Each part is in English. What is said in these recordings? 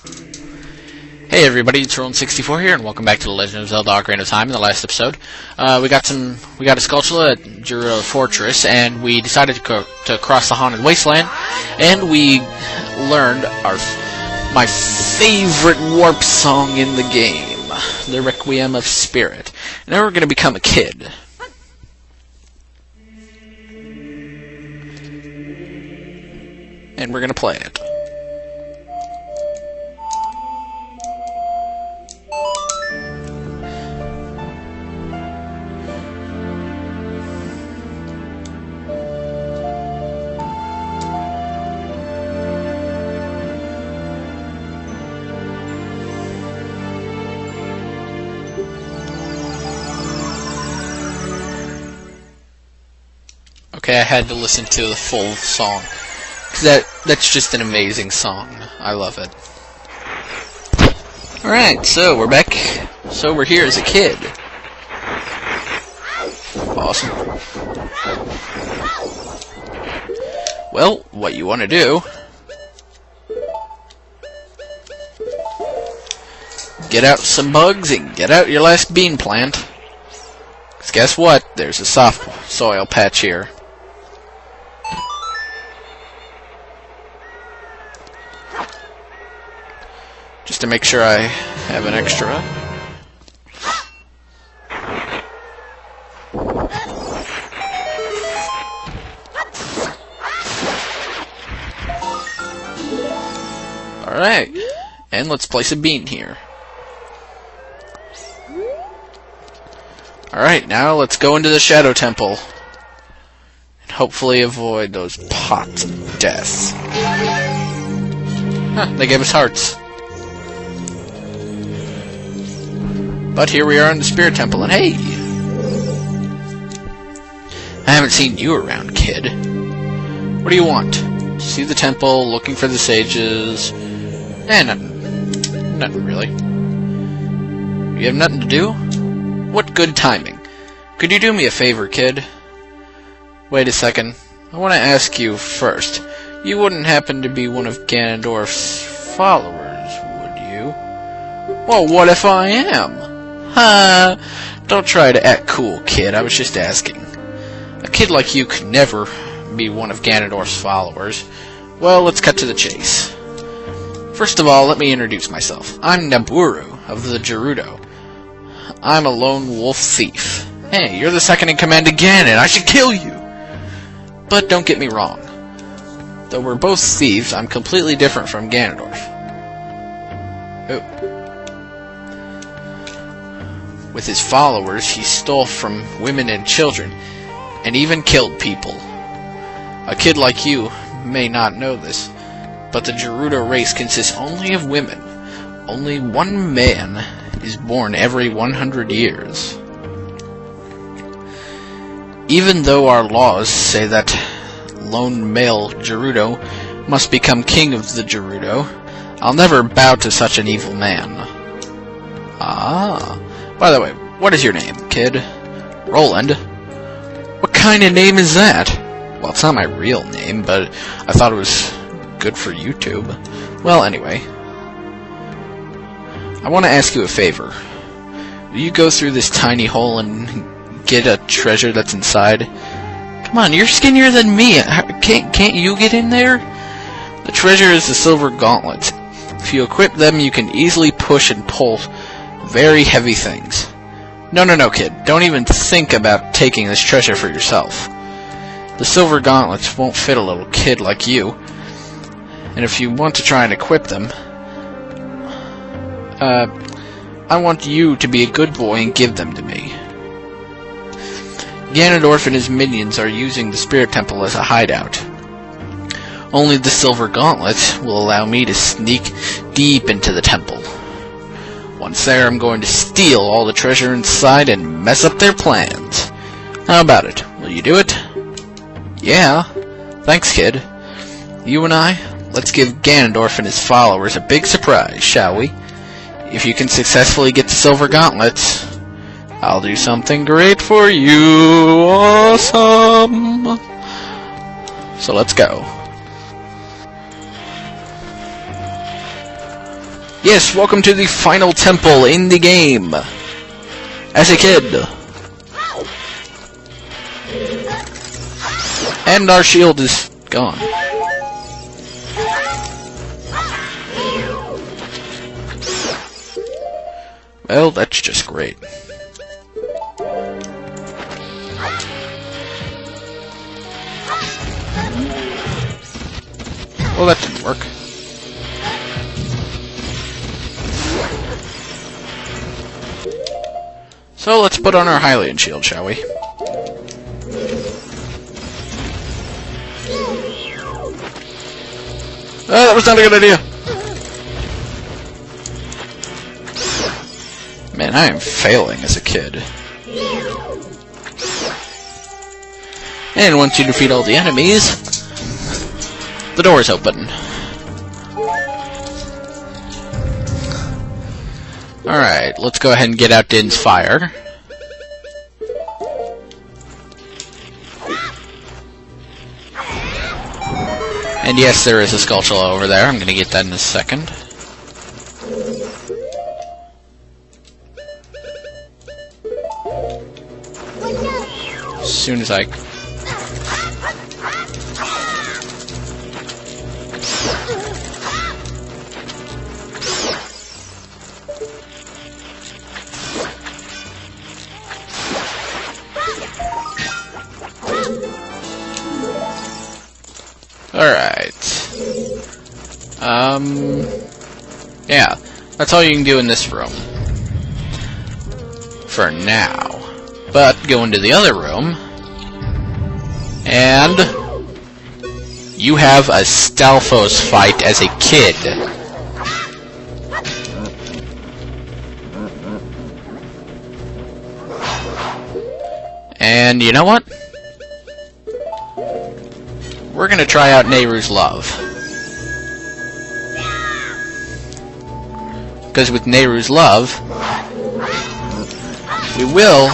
Hey everybody, it's Roland64 here, and welcome back to The Legend of Zelda: Ocarina of Time. In the last episode, we got a Skulltula at Gerudo Fortress, and we decided to cross the Haunted Wasteland, and we learned my favorite warp song in the game, the Requiem of Spirit. And now we're going to become a kid. And we're going to play it. Okay, I had to listen to the full song. That's just an amazing song. I love it. Alright, so we're back. So we're here as a kid. Awesome. Well, what you want to do... get out some bugs and get out your last bean plant. 'Cause guess what? There's a soft soil patch here. Just to make sure I have an extra. Alright, and let's place a bean here. Alright, now let's go into the Shadow Temple. And hopefully avoid those pots of death. Huh, they gave us hearts. But here we are in the Spirit Temple, and hey! I haven't seen you around, kid. What do you want? See the temple, looking for the sages... nothing. Nothing, really. You have nothing to do? What good timing. Could you do me a favor, kid? Wait a second. I want to ask you first. You wouldn't happen to be one of Ganondorf's followers, would you? Well, what if I am? Don't try to act cool, kid. I was just asking. A kid like you could never be one of Ganondorf's followers. Well, let's cut to the chase. First of all, let me introduce myself. I'm Naburu of the Gerudo. I'm a lone wolf thief. Hey, you're the second in command to Ganon. I should kill you! But don't get me wrong. Though we're both thieves, I'm completely different from Ganondorf. Oh. With his followers, he stole from women and children, and even killed people. A kid like you may not know this, but the Gerudo race consists only of women. Only one man is born every 100 years. Even though our laws say that lone male Gerudo must become king of the Gerudo, I'll never bow to such an evil man. Ah... By the way, what is your name, kid? Roland? What kind of name is that? Well, it's not my real name, but I thought it was good for YouTube. Well, anyway. I want to ask you a favor. Will you go through this tiny hole and get a treasure that's inside? Come on, you're skinnier than me. Can't you get in there? The treasure is the silver gauntlets. If you equip them, you can easily push and pull very heavy things. No, kid. Don't even think about taking this treasure for yourself. The silver gauntlets won't fit a little kid like you. And if you want to try and equip them, I want you to be a good boy and give them to me. Ganondorf and his minions are using the Spirit Temple as a hideout. Only the silver gauntlets will allow me to sneak deep into the temple. Once there, I'm going to steal all the treasure inside and mess up their plans. How about it? Will you do it? Yeah. Thanks, kid. You and I, let's give Ganondorf and his followers a big surprise, shall we? If you can successfully get the silver gauntlets, I'll do something great for you. Awesome! So let's go. Yes, welcome to the final temple in the game. As a kid. And our shield is gone. Well, that's just great. Well, that didn't work. So let's put on our Hylian shield, shall we? That was not a good idea. Man, I am failing as a kid. And once you defeat all the enemies, the door is open. Alright, let's go ahead and get out Din's fire. And yes, there is a Skulltula over there. I'm gonna get that in a second. As soon as I... Alright. Yeah. That's all you can do in this room. For now. But go into the other room, and you have a Stalfos fight as a kid. And you know what? We're gonna try out Nehru's Love. Because with Nehru's Love, we will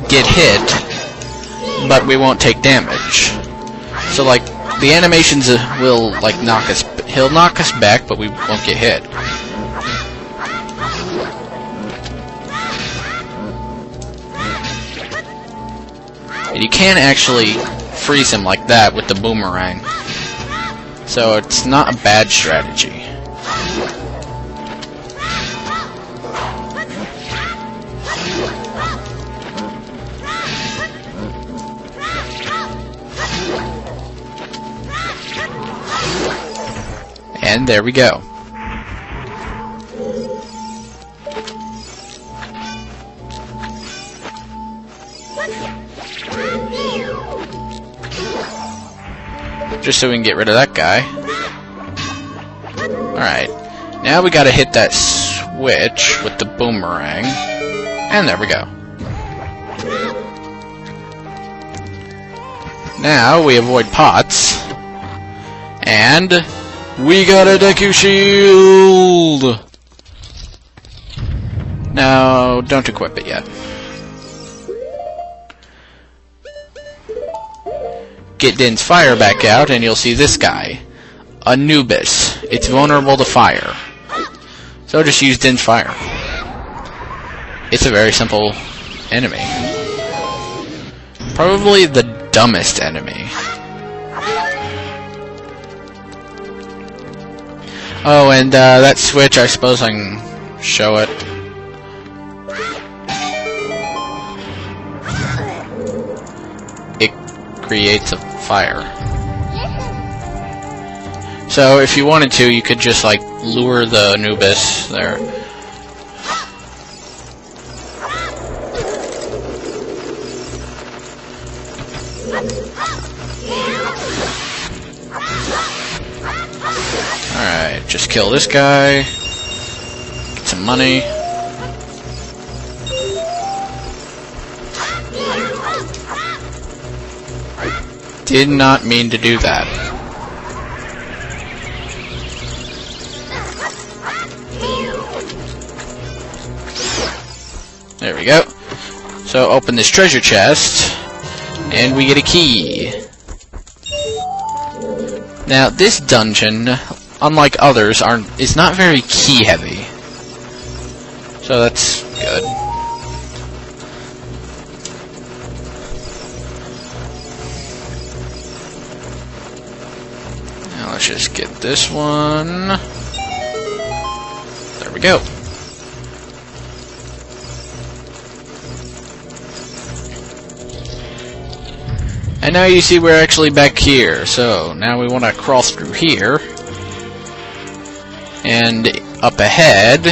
get hit, but we won't take damage. So, like, the animations will, like, knock us... He'll knock us back, but we won't get hit. And you can actually freeze him like that with the boomerang. So it's not a bad strategy. And there we go. Just so we can get rid of that guy. Alright. Now we gotta hit that switch with the boomerang. And there we go. Now we avoid pots. And we got a Deku Shield! Now, don't equip it yet. Get Din's fire back out, and you'll see this guy. Anubis. It's vulnerable to fire. So just use Din's fire. It's a very simple enemy. Probably the dumbest enemy. Oh, and that switch, I suppose I can show it. It creates a fire. So if you wanted to, you could just, like, lure the Anubis there. Alright, just kill this guy. Get some money. Did not mean to do that. There we go. So open this treasure chest, and we get a key. Now this dungeon unlike others, is not very key heavy. So that's good. Now let's just get this one. There we go. And now you see we're actually back here. So now we want to cross through here. And up ahead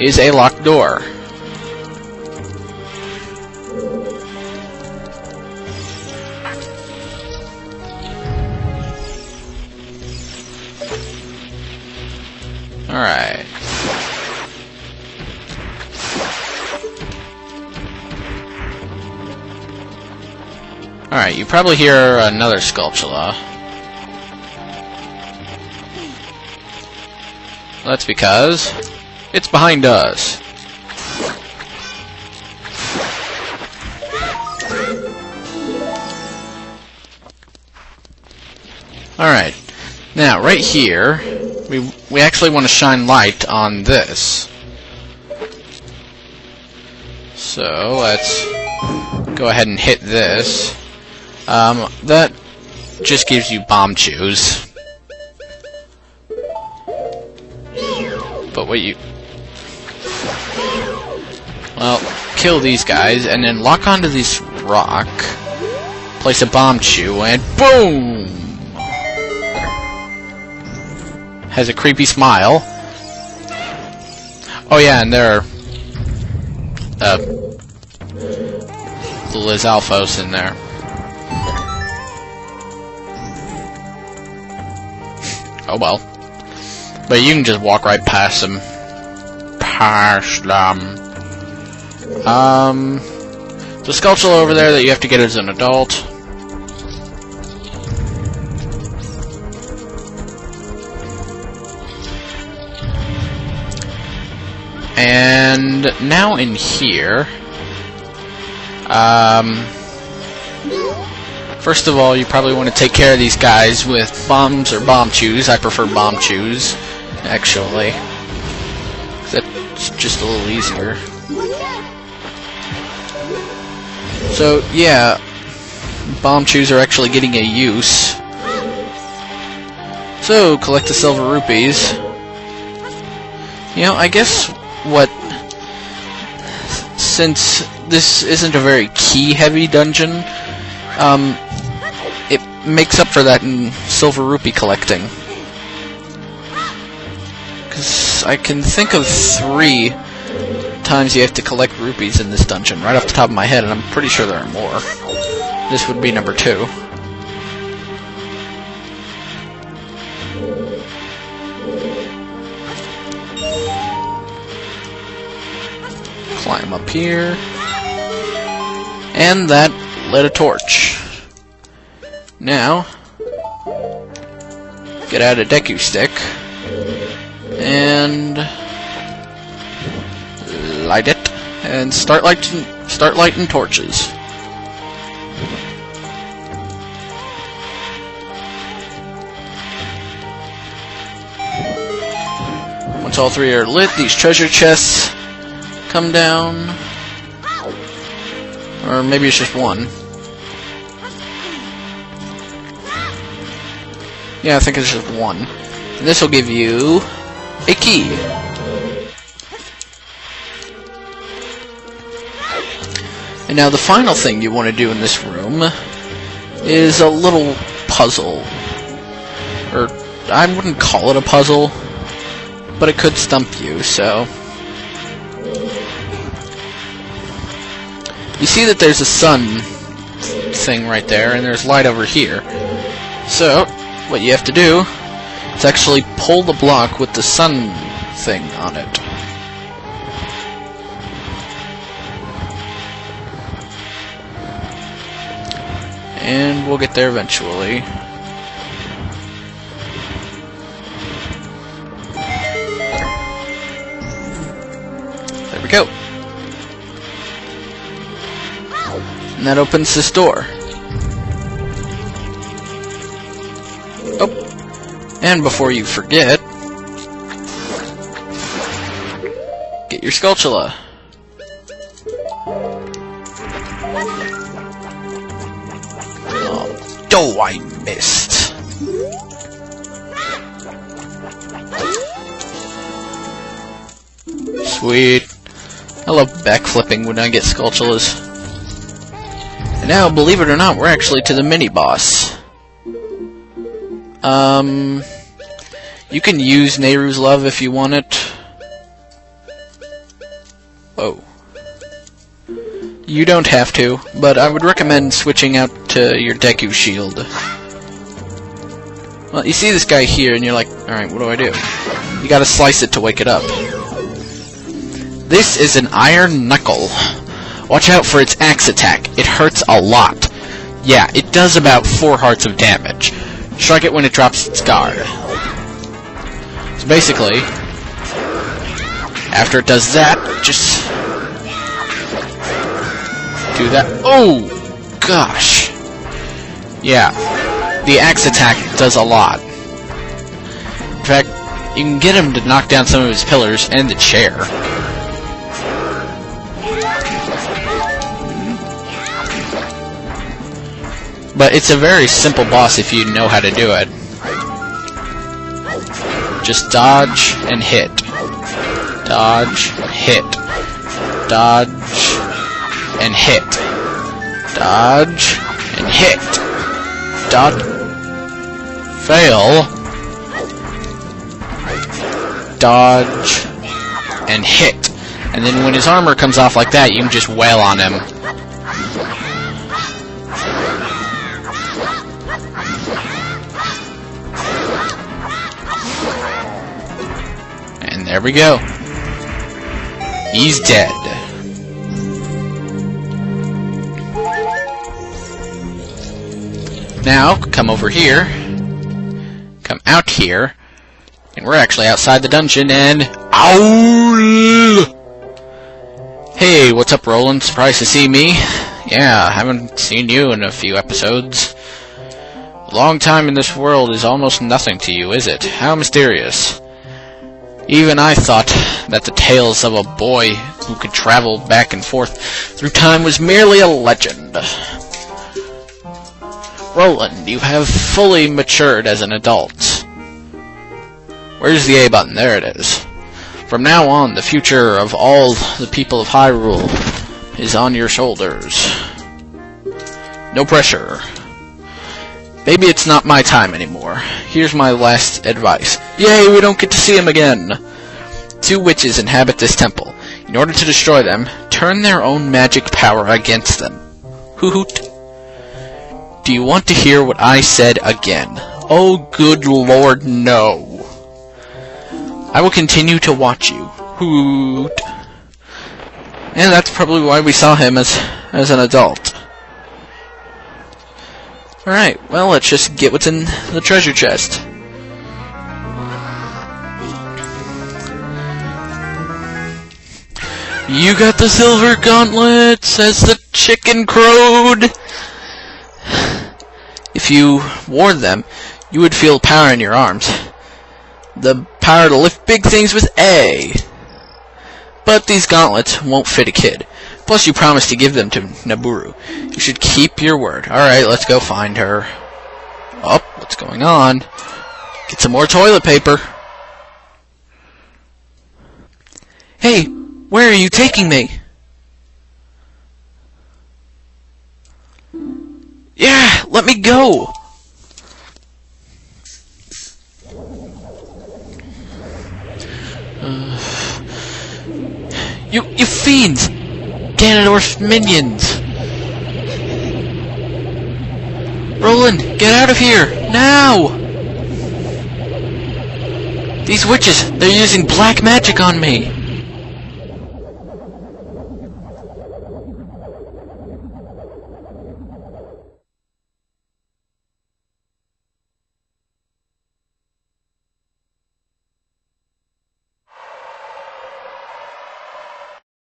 is a locked door. Alright. Alright, you probably hear another Skulltula. That's because it's behind us. Alright, now right here, we actually want to shine light on this. So let's go ahead and hit this. That just gives you bomb chews. But what you... Well, kill these guys, and then lock onto this rock, place a bomb chew, and boom! Has a creepy smile. Oh yeah, and there are... Liz Alphos in there. Oh well. But you can just walk right past them. Past them. The Skulltula over there that you have to get as an adult. And now in here, first of all, you probably want to take care of these guys with bombs or bomb chews. I prefer bomb chews, actually. That's just a little easier. So, yeah, bomb chews are actually getting a use. So, collect the silver rupees. You know, I guess since this isn't a very key-heavy dungeon, it makes up for that in silver rupee collecting. Because I can think of 3 times you have to collect rupees in this dungeon, right off the top of my head, and I'm pretty sure there are more. This would be number 2. Climb up here. And that lit a torch. Now, get out a Deku stick and light it, and start lighting torches. Once all 3 are lit, these treasure chests come down, or maybe it's just 1. Yeah, I think it's just 1. And this will give you a key. And now the final thing you want to do in this room is a little puzzle. Or, I wouldn't call it a puzzle, but it could stump you, so... You see that there's a sun thing right there, and there's light over here. So, what you have to do is actually pull the block with the sun thing on it. And we'll get there eventually. There we go. And that opens this door. Oh. And before you forget, get your Skulltula. Oh, I missed. Sweet. I love backflipping when I get Skulltulas. And now, believe it or not, we're actually to the mini-boss. You can use Nehru's Love if you want it. Oh. You don't have to, but I would recommend switching out to your Deku Shield. Well, you see this guy here, and you're like, alright, what do I do? You gotta slice it to wake it up. This is an Iron Knuckle. Watch out for its axe attack. It hurts a lot. Yeah, it does about 4 hearts of damage. Strike it when it drops its guard. So basically, after it does that, just do that. Oh, gosh. Yeah, the axe attack does a lot. In fact, you can get him to knock down some of his pillars and the chair. But it's a very simple boss if you know how to do it. Just dodge and hit. Dodge, hit. Dodge and hit. Dodge and hit. Dodge. Fail. Dodge and hit. And then when his armor comes off like that, you can just wail on him. And there we go. He's dead. Now, come over here. Come out here. And we're actually outside the dungeon, and... Owl! Hey, what's up, Roland? Surprised to see me? Yeah, haven't seen you in a few episodes. A long time in this world is almost nothing to you, is it? How mysterious. Even I thought that the tales of a boy who could travel back and forth through time was merely a legend. Roland, you have fully matured as an adult. Where's the A button? There it is. From now on, the future of all the people of Hyrule is on your shoulders. No pressure. Maybe it's not my time anymore. Here's my last advice. Yay, we don't get to see him again! 2 witches inhabit this temple. In order to destroy them, turn their own magic power against them. Hoot. Do you want to hear what I said again? Oh, good lord, no. I will continue to watch you. Hoot. And that's probably why we saw him as an adult. Alright, well, let's just get what's in the treasure chest. You got the silver gauntlets, as the chicken crowed. If you wore them, you would feel power in your arms. The power to lift big things with A. But these gauntlets won't fit a kid. Plus, you promised to give them to Naburu. You should keep your word. Alright, let's go find her. Oh, what's going on? Get some more toilet paper. Hey, where are you taking me? Yeah, let me go! You fiends! Ganondorf's minions! Roland, get out of here! Now! These witches, they're using black magic on me!